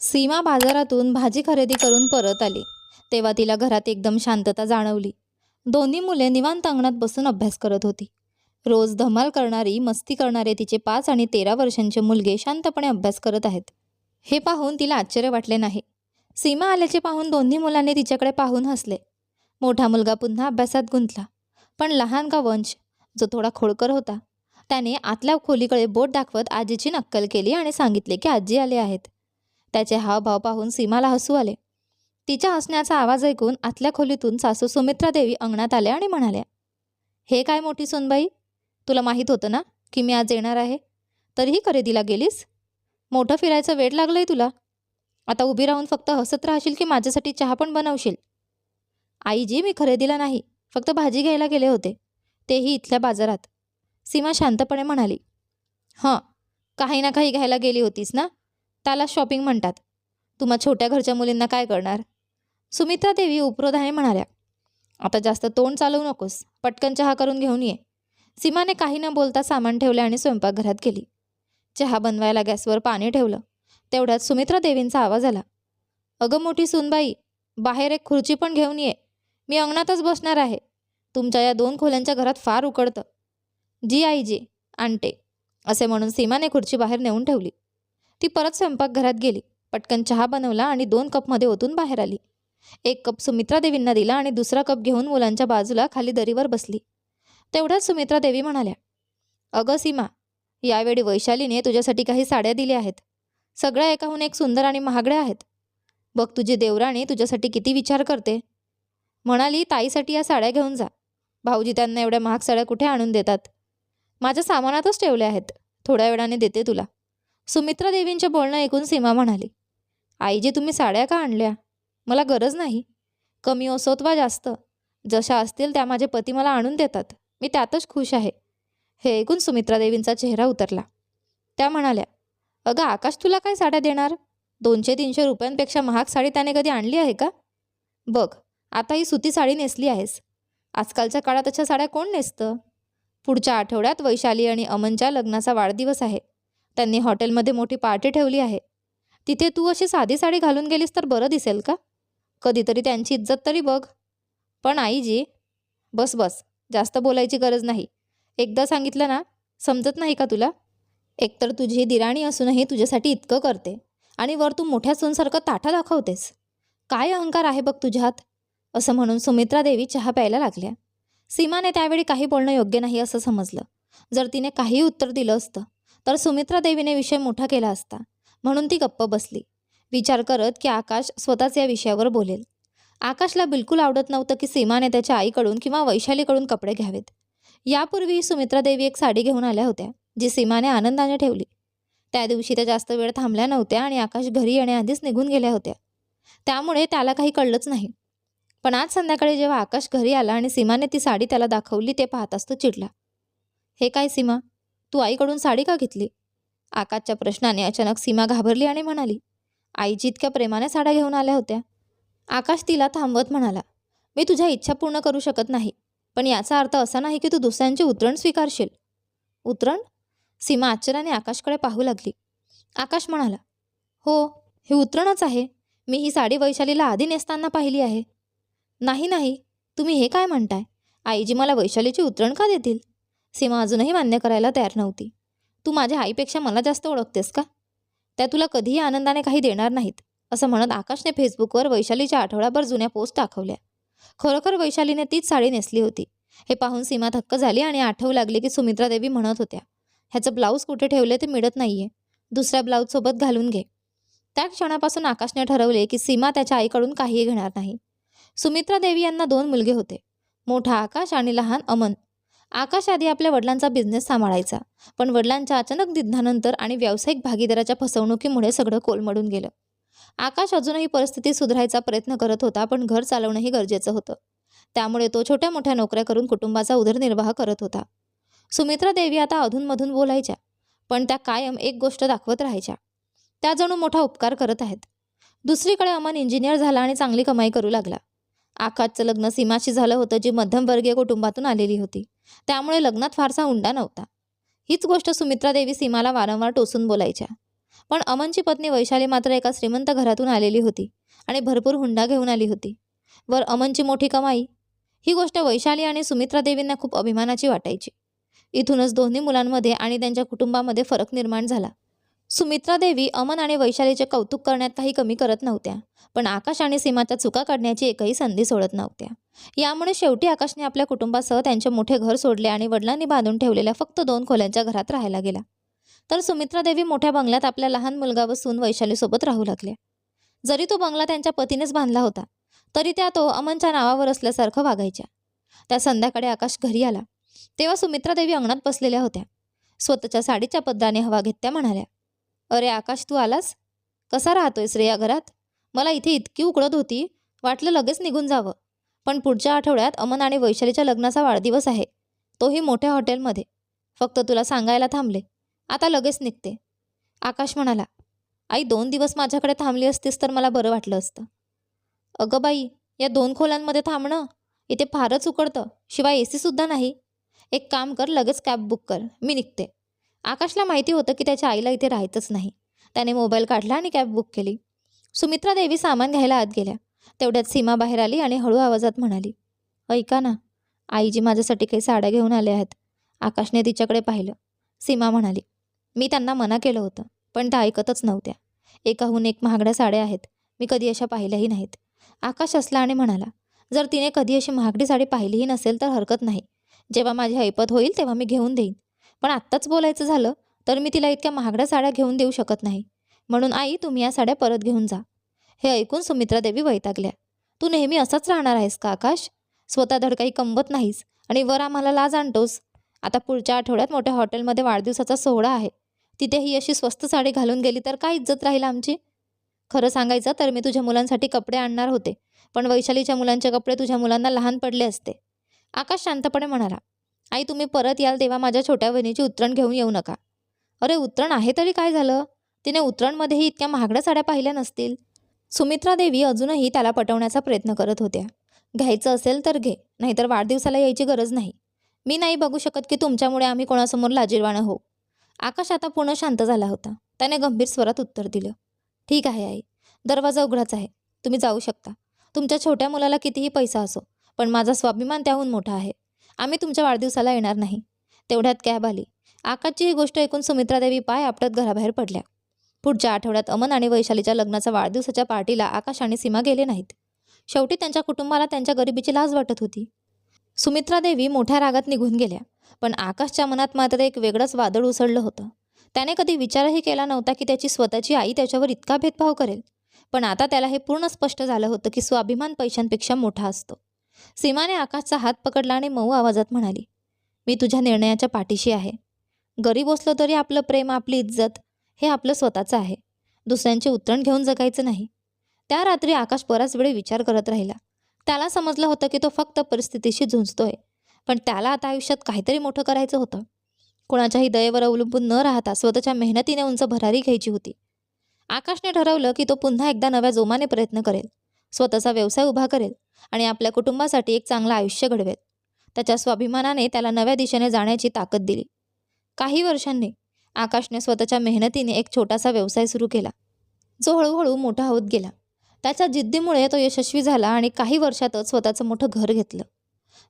सीमा बाजारातून भाजी खरेदी करून परत आली तेव्हा तिला घरात एकदम शांतता जाणवली. दोन्ही मुले निवांत अंगणात बसून अभ्यास करत होती. रोज धमाल करणारी मस्ती करणारे तिचे 5 आणि 13 वर्षांचे मुलगे शांतपणे अभ्यास करत आहेत. हे पाहून तिला आश्चर्य वाटले नाही. सीमा आल्याचे पाहून दोन्ही मुलांनी तिच्याकडे पाहून हसले. मोठा मुलगा पुन्हा अभ्यासात गुंतला, पण लहान का वंश, जो थोडा खोडकर होता, त्याने आतल्या खोलीकडे बोट दाखवत आजीची नक्कल केली आणि सांगितले की आजी आले आहेत. त्याचे हावभाव पाहून सीमाला हसू आले. तिच्या हसण्याचा आवाज ऐकून आतल्या खोलीतून सासू सुमित्रा देवी अंगणात आल्या आणि म्हणाल्या, हे काय मोठी सोनबाई, तुला माहीत होतं ना की मी आज येणार आहे, तरीही खरेदीला गेलीस? मोठं फिरायचं वेड लागलंय तुला. आता उभी राहून फक्त हसत राहशील की माझ्यासाठी चहा पण बनवशील? आईजी, मी खरेदीला नाही, फक्त भाजी घ्यायला गेले होते, तेही इथल्या बाजारात. सीमा शांतपणे म्हणाली. हां, काही ना काही घ्यायला गेली होतीस ना, त्याला शॉपिंग म्हणतात. तुम्हा छोट्या घरच्या मुलींना काय करणार? सुमित्रा देवी उपरोधाने म्हणाल्या. आता जास्त तोंड चालवू नकोस, पटकन चहा करून घेऊन ये. सीमाने काही न बोलता सामान ठेवले आणि स्वयंपाकघरात गेली. चहा बनवायला गॅसवर पाणी ठेवलं. तेवढ्यात सुमित्रा देवींचा आवाज आला. अगं मोठी सूनबाई, बाहेर एक खुर्ची पण घेऊन ये, मी अंगणातच बसणार आहे. तुमच्या या 2 खोल्यांच्या घरात फार उकडतं. जी आईजी, आणते, असे म्हणून सीमाने खुर्ची बाहेर नेऊन ठेवली. ती परत स्वयंपाकघरात गेली, पटकन चहा बनवला आणि 2 कपमध्ये ओतून बाहेर आली. 1 कप सुमित्रा देवींना दिला आणि दुसरा कप घेऊन मुलांच्या बाजूला खाली दरीवर बसली. तेवढ्याच सुमित्रा देवी म्हणाल्या, अगं सीमा, यावेळी वैशालीने तुझ्यासाठी काही साड्या दिल्या आहेत. सगळ्या एकाहून एक सुंदर आणि महागड्या आहेत. बघ तुझी देवराणी तुझ्यासाठी किती विचार करते. म्हणाली ताईसाठी या साड्या घेऊन जा. भाऊजी त्यांना एवढ्या महाग साड्या कुठे आणून देतात. माझ्या सामानातच ठेवल्या आहेत, थोड्या वेळाने देते तुला. सुमित्रा देवींचे बोलणं ऐकून सीमा म्हणाली, आईजी, तुम्ही साड्या का आणल्या? मला गरज नाही. कमी असोत वा जास्त, जशा असतील त्या माझे पती मला आणून देतात, मी त्यातच खुश आहे. हे ऐकून सुमित्रा देवींचा चेहरा उतरला. त्या म्हणाल्या, अगं आकाश तुला काय साड्या देणार? 200-300 रुपयांपेक्षा महाग साडी त्याने कधी आणली आहे का? बघ, आता ही सुती साडी नेसली आहेस. आजकालच्या काळात अशा साड्या कोण नेसतं? पुढच्या आठवड्यात वैशाली आणि अमनच्या लग्नाचा वाढदिवस आहे. त्यांनी हॉटेलमध्ये मोठी पार्टी ठेवली आहे. तिथे तू अशी साधी साडी घालून गेलीस तर बरं दिसेल का? कधीतरी त्यांची इज्जत तरी बघ. पण आईजी, बस बस, जास्त बोलायची गरज नाही. एकदा सांगितलं ना, समजत नाही का तुला? एकतर तुझी दिराणी असूनही तुझ्यासाठी इतकं करते आणि वर तू मोठ्या सूनसारखं ताठा दाखवतेस. काय अहंकार आहे बघ तुझ्यात, असं म्हणून सुमित्रा देवी चहा प्यायला लागल्या. सीमाने त्यावेळी काही बोलणं योग्य नाही असं समजलं. जर तिने काही उत्तर दिलं असतं तर सुमित्रा देवीने विषय मोठा केला असता, म्हणून ती गप्प बसली, विचार करत की आकाश स्वतःच या विषयावर बोलेल. आकाशला बिलकुल आवडत नव्हतं की सीमाने त्याच्या आईकडून किंवा वैशालीकडून कपडे घ्यावेत. यापूर्वी सुमित्रा देवी एक साडी घेऊन आल्या होत्या, जी सीमाने आनंदाने ठेवली. त्या दिवशी त्या जास्त वेळ थांबल्या नव्हत्या आणि आकाश घरी येण्याआधीच निघून गेल्या होत्या, त्यामुळे त्याला काही कळलंच नाही. पण आज संध्याकाळी जेव्हा आकाश घरी आला आणि सीमाने ती साडी त्याला दाखवली, ते पाहताच तो चिडला. हे काय सीमा, तू आईकडून साडी का घेतली? आकाशच्या प्रश्नाने अचानक सीमा घाबरली आणि म्हणाली, आईजी इतक्या प्रेमाने साड्या घेऊन आल्या होत्या. आकाश तिला थांबवत म्हणाला, मी तुझ्या इच्छा पूर्ण करू शकत नाही, पण याचा अर्थ असा नाही की तू दुसऱ्यांची उतरण स्वीकारशील. उतरण? सीमा आश्चर्याने आकाशकडे पाहू लागली. आकाश म्हणाला, हो, हे उतरणच आहे. मी ही साडी वैशालीला आधी नेसताना पाहिली आहे. नाही नाही, तुम्ही हे काय म्हणताय? आईजी मला वैशालीची उतरण का देतील? सीमा अजूनही मान्य करायला तयार नव्हती. तू माझ्या आईपेक्षा मला जास्त ओळखतेस का? त्या तुला कधीही आनंदाने काही देणार नाहीत, असं म्हणत आकाशने फेसबुकवर वैशालीच्या आठवडाभर जुन्या पोस्ट दाखवल्या. खरोखर वैशालीने तीच साडी नेसली होती. हे पाहून सीमा थक्क झाली आणि आठवू लागली की सुमित्रा देवी म्हणत होत्या, ह्याचं ब्लाऊज कुठे ठेवले ते मिळत नाहीये, दुसऱ्या ब्लाऊजसोबत घालून घे. त्या क्षणापासून आकाशने ठरवले की सीमा त्याच्या आईकडून काहीही घेणार नाही. सुमित्रा देवी यांना 2 मुलगे होते, मोठा आकाश आणि लहान अमन. आकाश आधी आपल्या वडिलांचा बिझनेस सांभाळायचा, पण वडिलांच्या अचानक निधनानंतर आणि व्यावसायिक भागीदाराच्या फसवणुकीमुळे सगळं कोलमडून गेलं. आकाश अजूनही परिस्थिती सुधारायचा प्रयत्न करत होता, पण घर चालवणंही गरजेचं होतं. त्यामुळे तो छोट्या मोठ्या नोकऱ्या करून कुटुंबाचा उदरनिर्वाह करत होता. सुमित्रा देवी आता अधूनमधून बोलायच्या, पण त्या कायम एक गोष्ट दाखवत राहायच्या, त्या जणू मोठा उपकार करत आहेत. दुसरीकडे अमन इंजिनियर झाला आणि चांगली कमाई करू लागला. आकाशचं लग्न सीमाशी झालं होतं, जी मध्यमवर्गीय कुटुंबातून आलेली होती, त्यामुळे लग्नात फारसा हुंडा नव्हता. हीच गोष्ट सुमित्रा देवी सीमाला वारंवार टोचून बोलायच्या. पण अमनची पत्नी वैशाली मात्र एका श्रीमंत घरातून आलेली होती आणि भरपूर हुंडा घेऊन आली होती. वर अमनची मोठी कमाई. ही गोष्ट वैशाली आणि सुमित्रा देवींना खूप अभिमानाची वाटायची. इथूनच दोन्ही मुलांमध्ये आणि त्यांच्या कुटुंबामध्ये फरक निर्माण झाला. सुमित्रा देवी अमन आणि वैशालीचे कौतुक करण्यात काही कमी करत नव्हत्या, पण आकाश आणि सीमाच्या चुका काढण्याची एकही संधी सोडत नव्हत्या. यामुळे शेवटी आकाशने आपल्या कुटुंबासह त्यांचे मोठे घर सोडले आणि वडिलांनी बांधून ठेवलेल्या फक्त 2 खोल्यांच्या घरात राहायला गेला. तर सुमित्रा देवी मोठ्या बंगल्यात आपल्या लहान मुलगा व सून वैशालीसोबत राहू लागल्या. जरी तो बंगला त्यांच्या पतीनेच बांधला होता, तरी त्या तो अमनच्या नावावर असल्यासारखं वागायच्या. त्या संध्याकाळी आकाश घरी आला तेव्हा सुमित्रा देवी अंगणात बसलेल्या होत्या. स्वतःच्या साडीच्या पदराने हवा घेत त्या म्हणाल्या, "अरे आकाश, तू आलास? कसा राहतोयस रे या घरात? मला इथे इतकी उकळत होती, वाटलं लगेच निघून जावं. पण पुढच्या आठवड्यात अमन आणि वैशालीच्या लग्नाचा वाढदिवस आहे, तोही मोठ्या हॉटेलमध्ये. फक्त तुला सांगायला थांबले, आता लगेच निघते." आकाश म्हणाला, "आई, 2 दिवस माझ्याकडे थांबली असतीस तर मला बरं वाटलं असतं." "अगं बाई, या 2 खोल्यांमध्ये थांबणं, इथे फारच उकडतं, शिवाय AC सुद्धा नाही. एक काम कर, लगेच कॅब बुक कर, मी निघते." आकाशला माहिती होतं की त्याच्या आईला इथे राहायचंच नाही. त्याने मोबाईल काढला आणि कॅब बुक केली. सुमित्रा देवी सामान घ्यायला आत गेल्या. तेवढ्यात सीमा बाहेर आली आणि हळू आवाजात म्हणाली, "ऐका ना, आईजी माझ्यासाठी काही साड्या घेऊन आल्या आहेत." आकाशने तिच्याकडे पाहिलं. सीमा म्हणाली, "मी त्यांना मना केलं होतं, पण त्या ऐकतच नव्हत्या. एकाहून एक महागड्या साड्या आहेत, मी कधी अशा पाहिल्याही नाहीत." आकाश हसला आणि म्हणाला, "जर तिने कधी अशी महागडी साडी पाहिलीही नसेल तर हरकत नाही. जेव्हा माझी ऐपत होईल तेव्हा मी घेऊन देईन. पण आत्ताच बोलायचं झालं तर मी तिला इतक्या महागड्या साड्या घेऊन देऊ शकत नाही. म्हणून आई, तुम्ही या साड्या परत घेऊन जा." हे ऐकून सुमित्रा देवी वैतागल्या. "तू नेहमी असाच राहणार आहेस का आकाश? स्वतः धड काही कमवत नाहीस आणि वर आम्हाला लाज आणतोस. आता पुढच्या आठवड्यात मोठ्या हॉटेलमध्ये वाढदिवसाचा सोहळा आहे. तिथे ही अशी स्वस्त साडी घालून गेली तर काय इज्जत राहील आमची? खरं सांगायचं तर मी तुझ्या मुलांसाठी कपडे आणणार होते, पण वैशालीच्या मुलांचे कपडे तुझ्या मुलांना लहान पडले असते." आकाश शांतपणे म्हणाला, "आई, तुम्ही परत याल तेव्हा माझ्या छोट्या बहिणीची उतरण घेऊन येऊ नका." "अरे, उतरण आहे तरी काय झालं? तिने उतरणमध्येही इतक्या महागड्या साड्या पाहिल्या नसतील." सुमित्रा देवी अजूनही त्याला पटवण्याचा प्रयत्न करत होत्या. "घ्यायचं असेल तर घे, नाहीतर वाढदिवसाला यायची गरज नाही. मी नाही बघू शकत की तुमच्यामुळे आम्ही कोणासमोर लाजिरवाणं होऊ." आकाश आता पूर्ण शांत झाला होता. त्याने गंभीर स्वरात उत्तर दिलं, "ठीक आहे आई, दरवाजा उघडाच आहे. तुम्ही जाऊ शकता. तुमच्या छोट्या मुलाला कितीही पैसा असो, पण माझा स्वाभिमान त्याहून मोठा आहे. आम्ही तुमच्या वाढदिवसाला येणार नाही." तेवढ्यात कॅब आली. आकाशची ही गोष्ट ऐकून सुमित्रा देवी पाय आपटत घराबाहेर पडल्या. पुढच्या आठवड्यात अमन आणि वैशालीच्या लग्नाच्या वाढदिवसाच्या पार्टीला आकाश आणि सीमा गेले नाहीत. शेवटी त्यांच्या कुटुंबाला त्यांच्या गरिबीची लाज वाटत होती. सुमित्रा देवी मोठ्या रागात निघून गेल्या, पण आकाशच्या मनात मात्र एक वेगळंच वादळ उसळलं होतं. त्याने कधी विचारही केला नव्हता की त्याची स्वतःची आई त्याच्यावर इतका भेदभाव करेल. पण आता त्याला हे पूर्ण स्पष्ट झालं होतं की स्वाभिमान पैशांपेक्षा मोठा असतो. सीमाने आकाशचा हात पकडला आणि मऊ आवाजात म्हणाली, "मी तुझ्या निर्णयाच्या पाठीशी आहे. गरीब असलो तरी आपलं प्रेम, आपली इज्जत हे आपलं स्वतःचं आहे. दुसऱ्यांचे उतरण घेऊन जगायचं नाही." त्या रात्री आकाश बराच वेळ विचार करत राहिला. त्याला समजलं होतं की तो फक्त परिस्थितीशी झुंजतोय, पण त्याला आता आयुष्यात काहीतरी मोठं करायचं होतं. कोणाच्याही दयेवर अवलंबून न राहता स्वतःच्या मेहनतीने उंच भरारी घ्यायची होती. आकाशने ठरवलं की तो पुन्हा एकदा नव्या जोमाने प्रयत्न करेल, स्वतःचा व्यवसाय उभा करेल आणि आपल्या कुटुंबासाठी एक चांगलं आयुष्य घडवेल. त्याच्या स्वाभिमानाने त्याला नव्या दिशेने जाण्याची ताकद दिली. काही वर्षांनी आकाशने स्वतःच्या मेहनतीने एक छोटासा व्यवसाय सुरू केला, जो हळूहळू मोठा होत गेला. त्याच्या जिद्दीमुळे तो यशस्वी झाला आणि काही वर्षातच स्वतःचं मोठं घर घेतलं.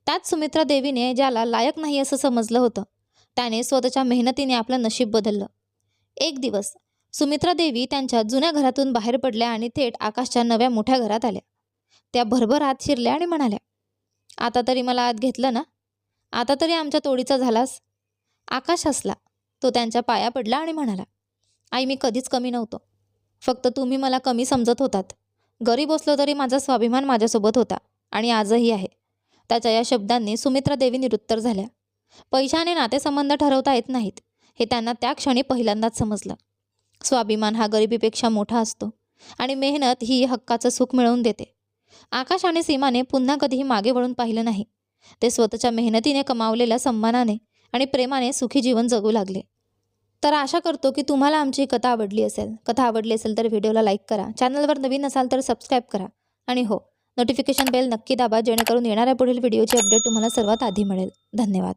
त्यात सुमित्रा देवीने ज्याला लायक नाही असं समजलं होतं, त्याने स्वतःच्या मेहनतीने आपलं नशीब बदललं. एक दिवस सुमित्रा देवी त्यांच्या जुन्या घरातून बाहेर पडल्या आणि थेट आकाशच्या नव्या मोठ्या घरात आल्या. त्या भरभर आत शिरल्या आणि म्हणाल्या, "आता तरी मला आत घेतलं ना? आता तरी आमच्या तोडीचा झालास?" आकाश हसला. तो त्यांच्या पाया पडला आणि म्हणाला, "आई, मी कधीच कमी नव्हतो. फक्त तुम्ही मला कमी समजत होतात. गरीब असलो तरी माझा स्वाभिमान माझ्यासोबत होता आणि आजही आहे." त्याच्या या शब्दांनी सुमित्रा देवी निरुत्तर झाल्या. पैशाने नातेसंबंध ठरवता येत नाहीत हे त्यांना त्या क्षणी पहिल्यांदाच समजलं. स्वाभिमान हा गरिबीपेक्षा मोठा असतो आणि मेहनत ही हक्काचं सुख मिळवून देते. आकाश आणि सीमाने पुन्हा कधीही मागे वळून पाहिलं नाही. ते स्वतःच्या मेहनतीने कमावलेल्या सन्मानाने आणि प्रेमाने सुखी जीवन जगू लागले. तर आशा करतो की तुम्हाला आमची कथा आवडली असेल. कथा आवडली असेल तर व्हिडिओला लाईक करा, चॅनलवर नवीन असाल तर सबस्क्राईब करा आणि हो, नोटिफिकेशन बेल नक्की दाबा, जेणेकरून येणाऱ्या पुढील व्हिडिओची अपडेट तुम्हाला सर्वात आधी मिळेल. धन्यवाद.